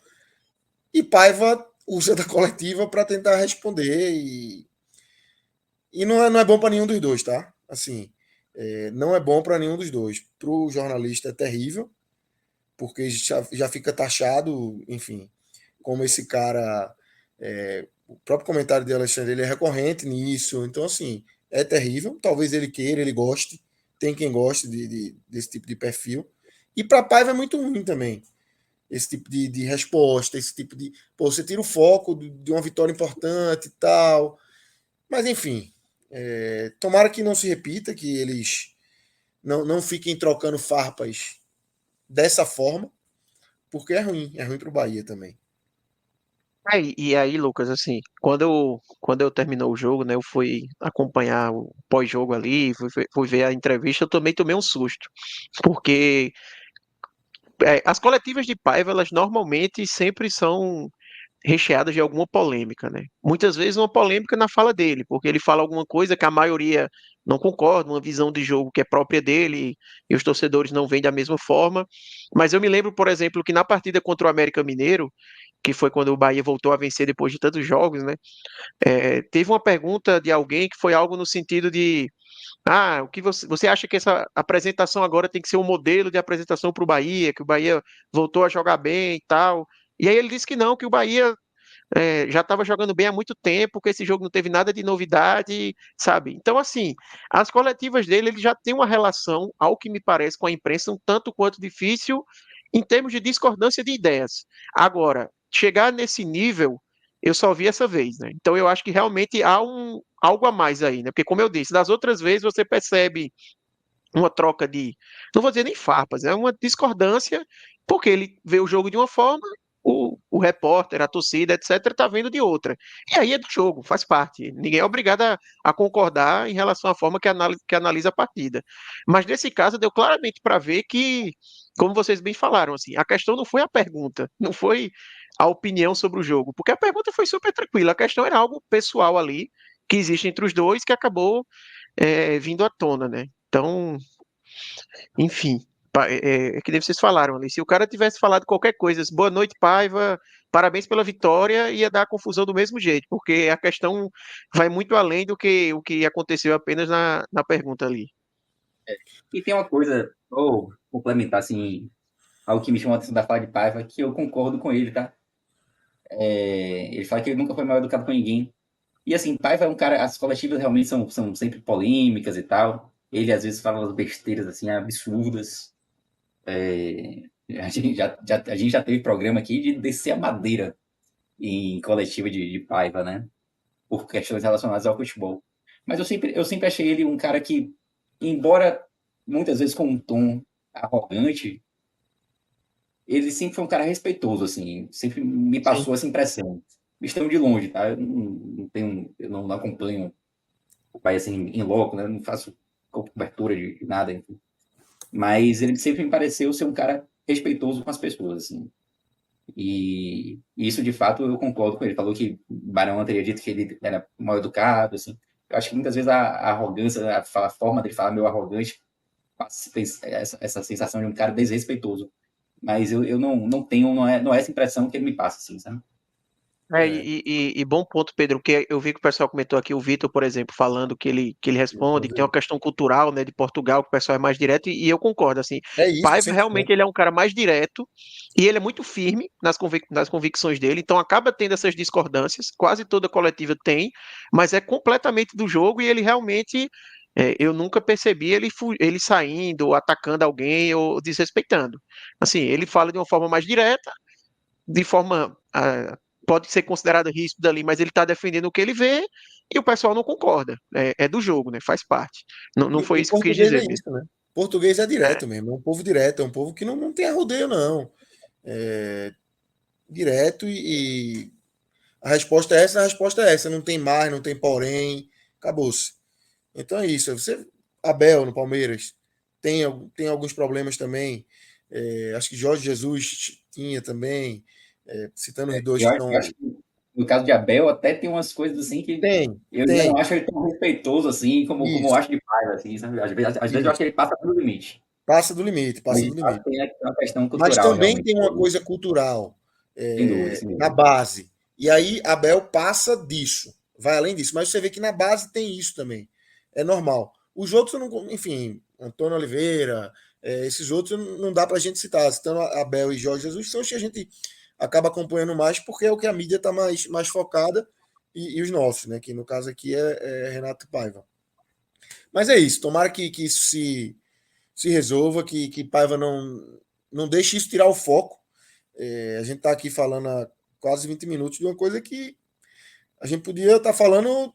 E Paiva usa da coletiva para tentar responder. E não é bom para nenhum dos dois, tá? Assim, não é bom para nenhum dos dois. Para o jornalista é terrível, porque já fica taxado, enfim, como esse cara. O próprio comentário de Alexandre ele é recorrente nisso. Então, assim, é terrível. Talvez ele queira, ele goste. Tem quem goste desse tipo de perfil. E para Paiva é muito ruim também. Esse tipo de resposta, esse tipo de. Pô, você tira o foco de uma vitória importante e tal. Mas, enfim, tomara que não se repita, que eles não fiquem trocando farpas dessa forma, porque é ruim para o Bahia também. e aí, Lucas, assim, quando eu terminou o jogo, né, eu fui acompanhar o pós-jogo ali, fui ver a entrevista, eu também tomei um susto, porque as coletivas de Paiva, elas normalmente sempre são recheadas de alguma polêmica, né? Muitas vezes uma polêmica na fala dele, porque ele fala alguma coisa que a maioria não concorda, uma visão de jogo que é própria dele e os torcedores não veem da mesma forma. Mas eu me lembro, por exemplo, que na partida contra o América Mineiro, que foi quando o Bahia voltou a vencer depois de tantos jogos, né? Teve uma pergunta de alguém que foi algo no sentido de o que você acha que essa apresentação agora tem que ser um modelo de apresentação para o Bahia, que o Bahia voltou a jogar bem e tal. E aí ele disse que não, que o Bahia já estava jogando bem há muito tempo, que esse jogo não teve nada de novidade, sabe? Então, assim, as coletivas dele, ele já tem uma relação, ao que me parece, com a imprensa, um tanto quanto difícil em termos de discordância de ideias. Agora, chegar nesse nível, eu só vi essa vez, né? Então, eu acho que realmente há algo a mais aí, né? Porque, como eu disse, das outras vezes você percebe uma troca de, não vou dizer nem farpas, é uma discordância, porque ele vê o jogo de uma forma, o repórter, a torcida, etc., está vendo de outra. E aí é do jogo, faz parte. Ninguém é obrigado a concordar em relação à forma que analisa a partida. Mas nesse caso, deu claramente para ver que, como vocês bem falaram, assim, a questão não foi a pergunta, não foi a opinião sobre o jogo, porque a pergunta foi super tranquila, a questão era algo pessoal ali, que existe entre os dois, que acabou vindo à tona, né? Então, enfim, é que nem vocês falaram ali. Se o cara tivesse falado qualquer coisa, boa noite, Paiva, parabéns pela vitória, ia dar confusão do mesmo jeito, porque a questão vai muito além do que o que aconteceu apenas na pergunta ali. E tem uma coisa, ou complementar, assim, algo que me chamou a atenção da fala de Paiva, que eu concordo com ele, tá? Ele fala que ele nunca foi mal educado com ninguém. E assim, Paiva é um cara, as coletivas realmente são sempre polêmicas e tal. Ele às vezes fala umas besteiras assim absurdas. A gente já teve programa aqui de descer a madeira em coletiva de Paiva, né? Por questões relacionadas ao futebol. Mas eu sempre achei ele um cara que, embora muitas vezes com um tom arrogante, ele sempre foi um cara respeitoso, assim. Sempre me Sim. passou essa impressão. Estando de longe, tá? Eu não acompanho o pai assim em loco, né? Eu não faço cobertura de nada, enfim. Mas ele sempre me pareceu ser um cara respeitoso com as pessoas, assim. E isso, de fato, eu concordo com ele. Falou que Barão teria dito que ele era mal educado, assim. Eu acho que muitas vezes a arrogância, a forma dele falar meio arrogante, tem essa sensação de um cara desrespeitoso. Mas eu não tenho, não é essa impressão que ele me passa, assim, sabe? É, E bom ponto, Pedro, porque eu vi que o pessoal comentou aqui, o Vitor, por exemplo, falando que ele responde, que tem uma questão cultural, né, de Portugal, que o pessoal é mais direto, e eu concordo, assim, é isso, Paiva 100%. realmente ele é um cara mais direto, e ele é muito firme nas convicções dele, então acaba tendo essas discordâncias, quase toda coletiva tem, mas é completamente do jogo, e ele realmente, eu nunca percebi ele saindo, ou atacando alguém, ou desrespeitando. Assim, ele fala de uma forma mais direta, de forma pode ser considerada ríspida ali, mas ele está defendendo o que ele vê e o pessoal não concorda. É do jogo, né? Faz parte. Não foi E isso que eu quis português é dizer mesmo. isso, né? Português é É, direto mesmo, é um povo direto, é um povo que não tem arrodeio, não. É direto e a resposta é essa, não tem mais, não tem porém, acabou-se. Então é isso. Abel no Palmeiras tem alguns problemas também. Acho que Jorge Jesus tinha também, citando os dois Eu que acho, eu estão. acho que no caso de Abel até tem umas coisas assim que eu já não Tem, acho ele tão respeitoso assim como eu isso, acho de Paiva, assim, sabe? Às vezes eu acho isso. que ele passa pelo limite. Passa do limite, Mas passa de do fato limite. tem uma questão Mas cultural, também realmente. tem uma coisa cultural Sem dúvida, sem na dúvida. base. E aí Abel passa disso, vai além disso. Mas você vê que na base tem isso também. É normal. Os outros, eu não, enfim, Antônio Oliveira, esses outros não dá para a gente citar. Citando Abel e Jorge Jesus, são os que a gente acaba acompanhando mais, porque é o que a mídia está mais focada, e os nossos, né? Que no caso aqui é Renato Paiva. Mas é isso, tomara que isso se resolva, que Paiva não deixe isso tirar o foco. A gente está aqui falando há quase 20 minutos de uma coisa que a gente podia estar falando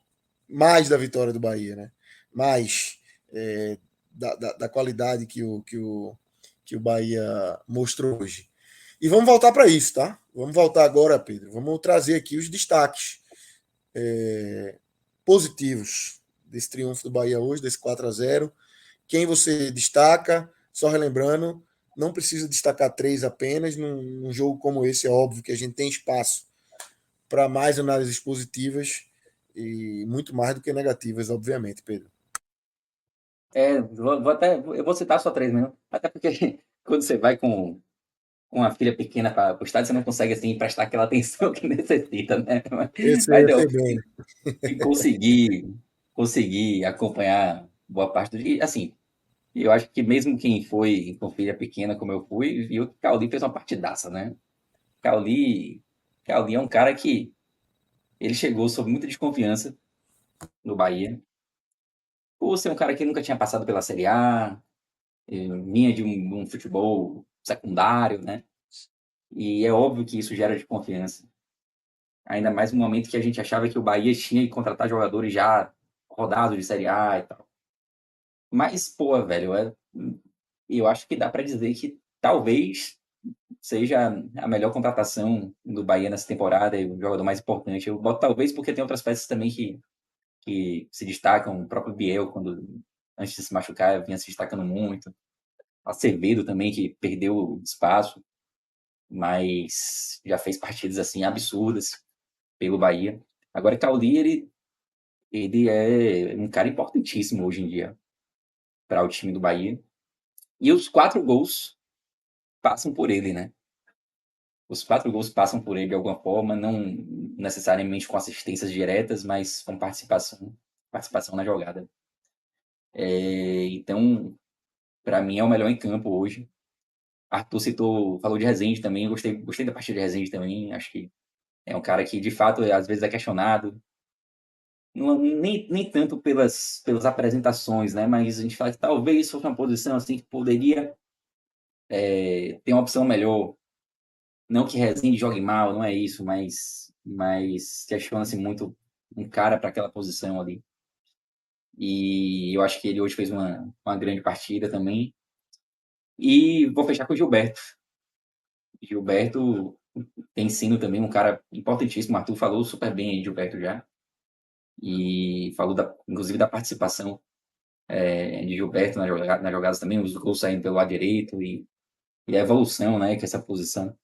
mais da vitória do Bahia, né? Mais da qualidade que o Bahia mostrou hoje. E vamos voltar para isso, tá? Vamos voltar agora, Pedro. Vamos trazer aqui os destaques positivos desse triunfo do Bahia hoje, desse 4-0. Quem você destaca? Só relembrando, não precisa destacar três apenas. Num jogo como esse, é óbvio que a gente tem espaço para mais análises positivas e muito mais do que negativas, obviamente, Pedro. Eu vou citar só 3 mesmo. Até porque quando você vai com uma filha pequena para o estádio, você não consegue assim prestar aquela atenção que necessita, né? Esse Mas eu deu. sei bem. E consegui acompanhar boa parte do dia. Assim, eu acho que mesmo quem foi com filha pequena, como eu fui, viu que o Cauli fez uma partidaça, né? Cauli, Cauli é um cara que ele chegou sob muita desconfiança no Bahia, por ser um cara que nunca tinha passado pela Série A, vinha de um futebol secundário, né? E é óbvio que isso gera desconfiança. Ainda mais no momento que a gente achava que o Bahia tinha que contratar jogadores já rodados de Série A e tal. Mas, pô, velho, eu acho que dá para dizer que talvez seja a melhor contratação do Bahia nessa temporada e o jogador mais importante. Eu boto talvez porque tem outras peças também que se destacam. O próprio Biel, quando antes de se machucar, vinha se destacando muito. Acevedo também, que perdeu espaço, mas já fez partidas assim absurdas pelo Bahia. Agora, Cauli, ele é um cara importantíssimo hoje em dia para o time do Bahia. E os 4 gols passam por ele, né? Os 4 gols passam por ele de alguma forma, não necessariamente com assistências diretas, mas com participação na jogada. Então, para mim, é o melhor em campo hoje. Arthur falou de Rezende também, eu gostei da partida de Rezende também, acho que é um cara que, de fato, às vezes é questionado, nem tanto pelas apresentações, né? Mas a gente fala que talvez fosse uma posição assim que poderia ter uma opção melhor. Não que Rezende jogue mal, não é isso, mas questiona-se muito um cara para aquela posição ali. E eu acho que ele hoje fez uma grande partida também. E vou fechar com o Gilberto. Gilberto tem sido também um cara importantíssimo. O Arthur falou super bem aí de Gilberto já. E falou, inclusive, da participação de Gilberto nas jogadas também, os gols saindo pelo lado direito e a evolução, né, que essa posição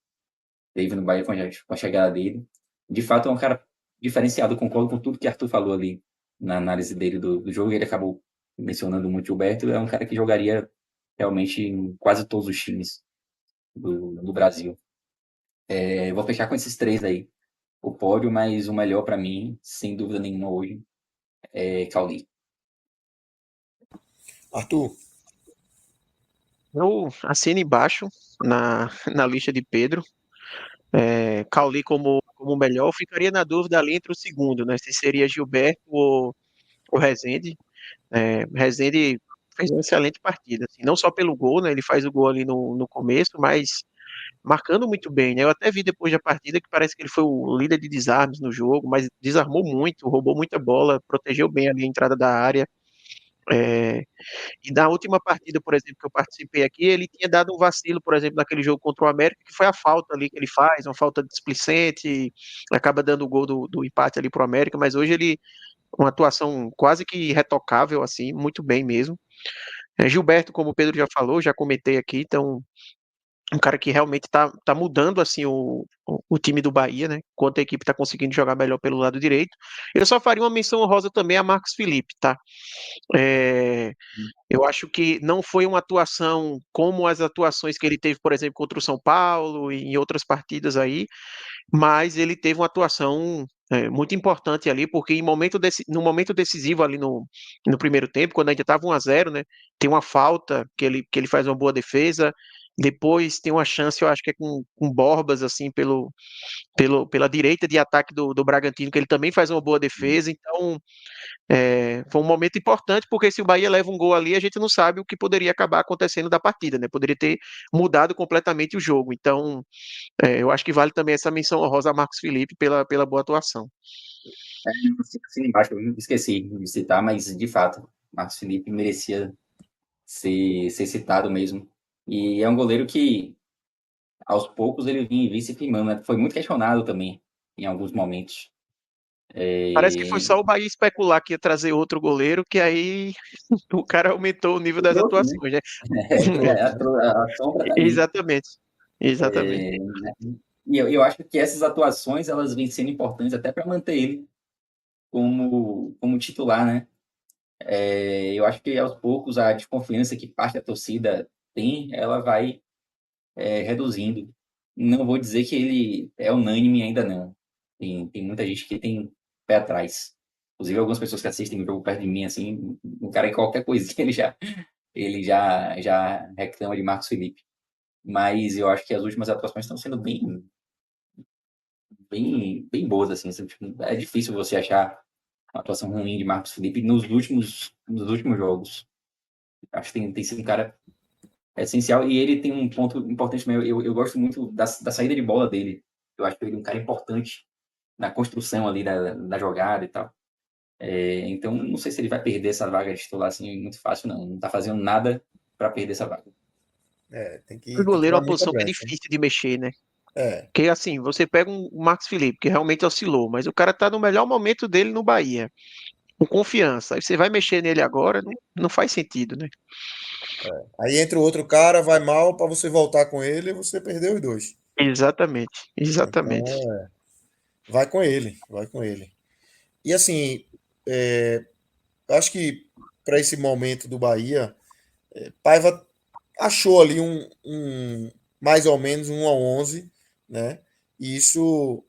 teve no Bahia com a chegada dele. De fato, é um cara diferenciado, concordo com tudo que Arthur falou ali na análise dele do jogo. Ele acabou mencionando muito o Gilberto, é um cara que jogaria realmente em quase todos os times do Brasil. Vou fechar com esses 3 aí, o pódio, mas o melhor para mim, sem dúvida nenhuma hoje, é Cauli. Arthur, Eu assino embaixo na lista de Pedro. Cauli como melhor, eu ficaria na dúvida ali entre o segundo, né? Se seria Gilberto ou Rezende. Rezende fez uma excelente partida, assim, não só pelo gol, né? Ele faz o gol ali no começo, mas marcando muito bem, né? Eu até vi depois da partida que parece que ele foi o líder de desarmes no jogo, mas desarmou muito, roubou muita bola, protegeu bem ali a entrada da área. É, e na última partida, por exemplo, que eu participei aqui, ele tinha dado um vacilo, por exemplo, naquele jogo contra o América, que foi a falta ali que ele faz, uma falta displicente, acaba dando o gol do empate ali pro América, mas hoje ele, uma atuação quase que irretocável, assim, muito bem mesmo. Gilberto, como o Pedro já falou, já comentei aqui, então um cara que realmente tá mudando assim o time do Bahia, né? Enquanto a equipe está conseguindo jogar melhor pelo lado direito. Eu só faria uma menção honrosa também a Marcos Felipe, tá? É, eu acho que não foi uma atuação como as atuações que ele teve, por exemplo, contra o São Paulo e em outras partidas aí, mas ele teve uma atuação muito importante ali, porque no momento decisivo ali no primeiro tempo, quando ainda estava 1-0, né, tem uma falta que ele faz uma boa defesa, depois tem uma chance, eu acho que é com Borbas, assim, pela direita de ataque do Bragantino, que ele também faz uma boa defesa, então foi um momento importante, porque se o Bahia leva um gol ali, a gente não sabe o que poderia acabar acontecendo da partida, né? Poderia ter mudado completamente o jogo. Então, eu acho que vale também essa menção honrosa a Marcos Felipe pela boa atuação. Assim embaixo, eu esqueci de citar, mas de fato, Marcos Felipe merecia ser citado mesmo. E é um goleiro que, aos poucos, ele vinha se firmando, né? Foi muito questionado também, em alguns momentos. Parece que foi só o Bahia especular que ia trazer outro goleiro, que aí o cara aumentou o nível das Trouxe, né? atuações, né? A sombra tá aí. Exatamente. Exatamente. E eu acho que essas atuações elas vêm sendo importantes até para manter ele como titular, né? Eu acho que aos poucos a desconfiança que parte da torcida tem, ela vai reduzindo. Não vou dizer que ele é unânime ainda não. Tem muita gente que tem pé atrás. Inclusive algumas pessoas que assistem o jogo perto de mim, assim, um cara em qualquer coisinha ele já reclama de Marcos Felipe. Mas eu acho que as últimas atuações estão sendo bem boas, assim. Tipo, é difícil você achar uma atuação ruim de Marcos Felipe nos últimos jogos. Acho que tem sido um cara essencial e ele tem um ponto importante também. Eu gosto muito da saída de bola dele. Eu acho que ele é um cara importante na construção ali da jogada e tal. Então, não sei se ele vai perder essa vaga de titular assim muito fácil, não. Não tá fazendo nada para perder essa vaga. Tem O que goleiro é dar uma muita posição que é brecha. difícil de mexer, né? É, Porque assim, você pega o Marcos Felipe, que realmente oscilou, mas o cara tá no melhor momento dele no Bahia, com confiança. Aí você vai mexer nele agora, não faz sentido, né? aí entra o outro cara, vai mal para você voltar com ele e você perdeu os dois. Exatamente, exatamente. Então, vai com ele, vai com ele. E assim, é, eu acho que para esse momento do Bahia, Paiva achou ali mais ou menos um a 11, né? E isso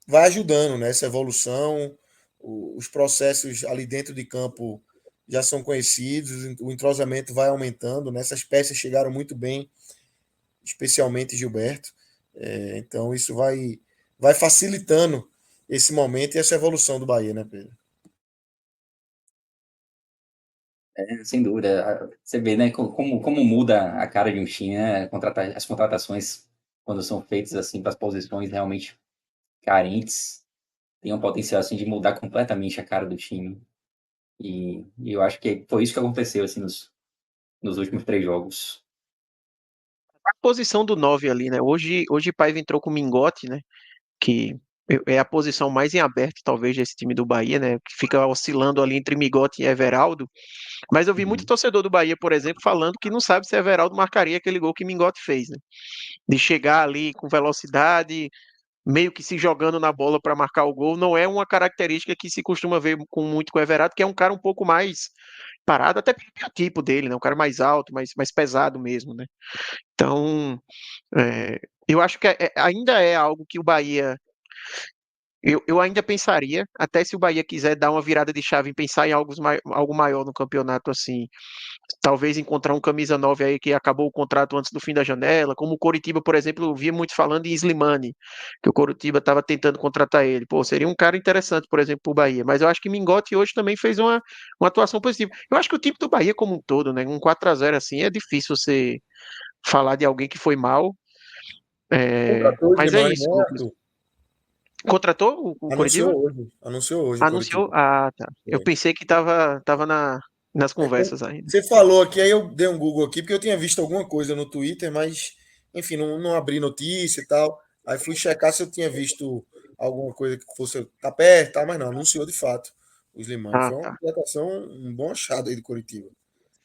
vai ajudando nessa evolução. Os processos ali dentro de campo já são conhecidos, o entrosamento vai aumentando, né? Essas peças chegaram muito bem, especialmente Gilberto. Então isso vai facilitando esse momento e essa evolução do Bahia, né, Pedro? Sem dúvida. Você vê, né, como muda a cara de um time, né? As contratações, quando são feitas assim para as posições realmente carentes, tem um potencial assim de mudar completamente a cara do time. E eu acho que foi isso que aconteceu assim nos últimos 3 jogos. A posição do 9 ali, né? Hoje Paiva entrou com o Mingote, né? Que é a posição mais em aberto, talvez, desse time do Bahia, né? Que fica oscilando ali entre Mingote e Everaldo. Mas eu vi muito Uhum. torcedor do Bahia, por exemplo, falando que não sabe se Everaldo marcaria aquele gol que Mingote fez, né? De chegar ali com velocidade, meio que se jogando na bola para marcar o gol, não é uma característica que se costuma ver muito com o Everaldo, que é um cara um pouco mais parado, até pelo biotipo dele, né? Um cara mais alto, mais pesado mesmo, né? Então, eu acho que ainda é algo que o Bahia. Eu ainda pensaria, até se o Bahia quiser dar uma virada de chave em pensar em algo maior no campeonato, assim, talvez encontrar um camisa 9 aí que acabou o contrato antes do fim da janela, como o Coritiba, por exemplo, eu via muito falando em Slimani, que o Coritiba estava tentando contratar ele. Pô, seria um cara interessante, por exemplo, para o Bahia, mas eu acho que Mingotti hoje também fez uma atuação positiva. Eu acho que o time do Bahia como um todo, né, um 4-0 assim, é difícil você falar de alguém que foi mal, Contratou o mas é Slimani, isso, né, Lucas. Arthur? Contratou o Coritiba? Anunciou hoje o Anunciou? Coritiba. Ah, tá. Eu Foi. pensei que tava nas Quando conversas ainda. você falou aqui, aí eu dei um Google aqui, porque eu tinha visto alguma coisa no Twitter, mas, enfim, não abri notícia e tal. Aí fui checar se eu tinha visto alguma coisa que fosse tá perto, e tal, mas não, anunciou de fato o Slimani. Ah, Foi uma tá. contratação, um bom achado aí do Coritiba.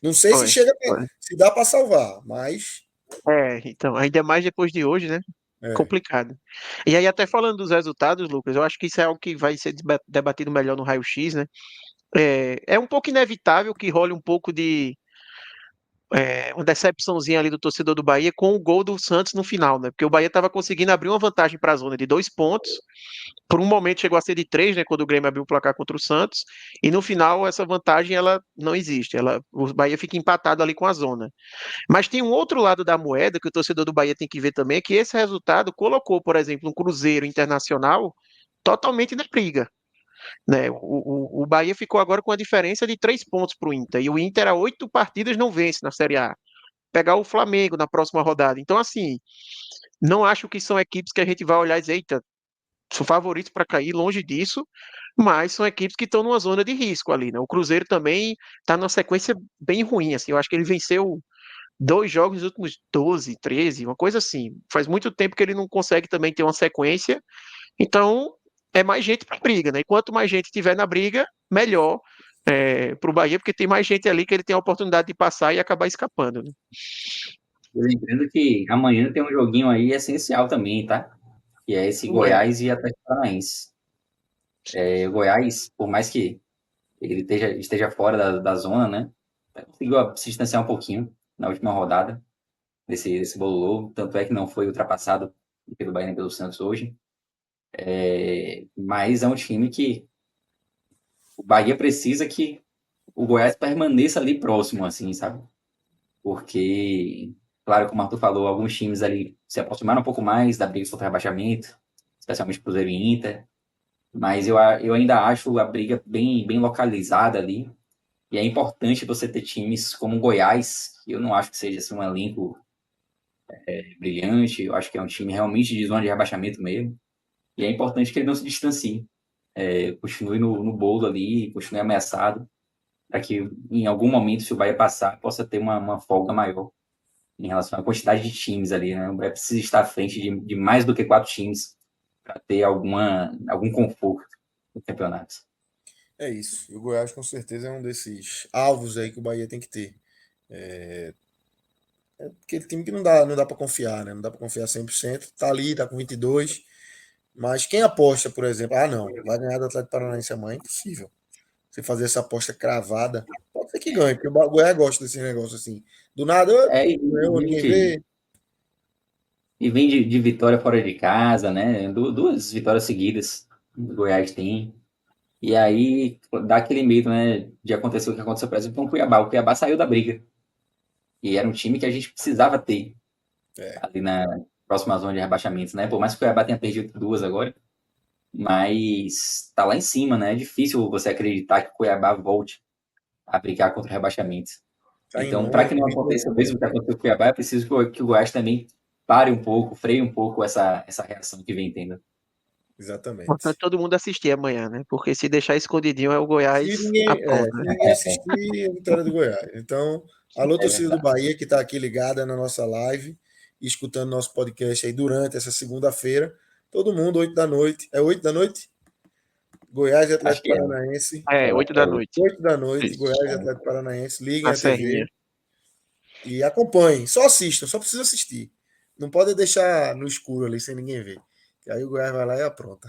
Não sei se Foi, chega, foi. se dá para salvar, mas Então, ainda mais depois de hoje, né? é, Complicado. E aí, até falando dos resultados, Lucas, eu acho que isso é algo que vai ser debatido melhor no raio-x, né? É um pouco inevitável que role um pouco de uma decepçãozinha ali do torcedor do Bahia com o gol do Santos no final, né? Porque o Bahia estava conseguindo abrir uma vantagem para a zona de 2 pontos. Por um momento chegou a ser de 3, né? Quando o Grêmio abriu o placar contra o Santos. E no final, essa vantagem ela não existe. O Bahia fica empatado ali com a zona. Mas tem um outro lado da moeda que o torcedor do Bahia tem que ver também, é que esse resultado colocou, por exemplo, um Cruzeiro Internacional totalmente na briga. Né? O Bahia ficou agora com a diferença de 3 pontos para o Inter. E o Inter há 8 partidas não vence na Série A. Pegar o Flamengo na próxima rodada. Então, assim, não acho que são equipes que a gente vai olhar e dizer, eita, são favoritos para cair, longe disso, mas são equipes que estão numa zona de risco ali, né? O Cruzeiro também está numa sequência bem ruim, assim, eu acho que ele venceu 2 jogos nos últimos 12, 13, uma coisa assim. Faz muito tempo que ele não consegue também ter uma sequência, então é mais gente para briga, né? E quanto mais gente tiver na briga, melhor para o Bahia, porque tem mais gente ali que ele tem a oportunidade de passar e acabar escapando, né? E lembrando que amanhã tem um joguinho aí essencial também, tá? que é esse Goiás e Atlético Paranaense. O Goiás, por mais que ele esteja fora da zona, né? Conseguiu se distanciar um pouquinho na última rodada desse bololô, tanto é que não foi ultrapassado pelo Bahia nem pelo Santos hoje. Mas é um time que o Bahia precisa que o Goiás permaneça ali próximo, assim, sabe? Porque, claro, como o Arthur falou, alguns times ali se aproximaram um pouco mais da briga contra o rebaixamento, especialmente Cruzeiro e Inter, mas eu ainda acho a briga bem localizada ali, e é importante você ter times como o Goiás, que eu não acho que seja assim, um elenco brilhante, eu acho que é um time realmente de zona de rebaixamento mesmo, e é importante que ele não se distancie, continue no bolo ali, continue ameaçado, para que em algum momento, se o Bahia passar, possa ter uma folga maior em relação à quantidade de times ali, né? O Bahia precisa estar à frente de mais do que 4 times para ter algum conforto no campeonato. É isso. E o Goiás, com certeza, é um desses alvos aí que o Bahia tem que ter. É aquele time que não dá para confiar, né? Não dá para confiar 100%. Tá ali, tá com 22. Mas quem aposta, por exemplo, não, vai ganhar do Atlético Paranaense amanhã, é impossível. Você fazer essa aposta cravada, pode ser que ganhe, porque o Goiás gosta desse negócio assim. Do nada, E ganhou, vem ninguém vê. de vitória fora de casa, né? Duas vitórias seguidas o Goiás tem. E aí dá aquele medo, né? De acontecer o que aconteceu, por exemplo, com o Cuiabá. O Cuiabá saiu da briga. E era um time que a gente precisava ter ali na próxima zona de rebaixamento, né? Por mais que o Cuiabá tenha perdido 2 agora, mas tá lá em cima, né? É difícil você acreditar que o Cuiabá volte a brigar contra o rebaixamento. Tá em Então, para que nono, não perdeu aconteça o ponto. mesmo que aconteceu com o Cuiabá, é preciso que o Goiás também pare um pouco, freie um pouco essa reação que vem tendo. Portanto, Exatamente. todo mundo assistir amanhã, né? Porque se deixar escondidinho, é o Se Goiás ninguém, apronta, se né? ninguém assistir, é a vitória do Goiás. Então, alô, É torcida do verdade. Bahia, que está aqui ligada na nossa live, e escutando nosso podcast aí durante essa segunda-feira. Todo mundo, 8 da noite. É 8 da noite? Goiás e Acho Atlético que é. Paranaense. É, 8 da noite. 8 da noite, Isso. Goiás e Atlético Paranaense. Liguem A a Serrinha. TV e acompanhem. Só assistam, só precisa assistir. Não pode deixar no escuro ali sem ninguém ver. Que aí o Goiás vai lá e apronta.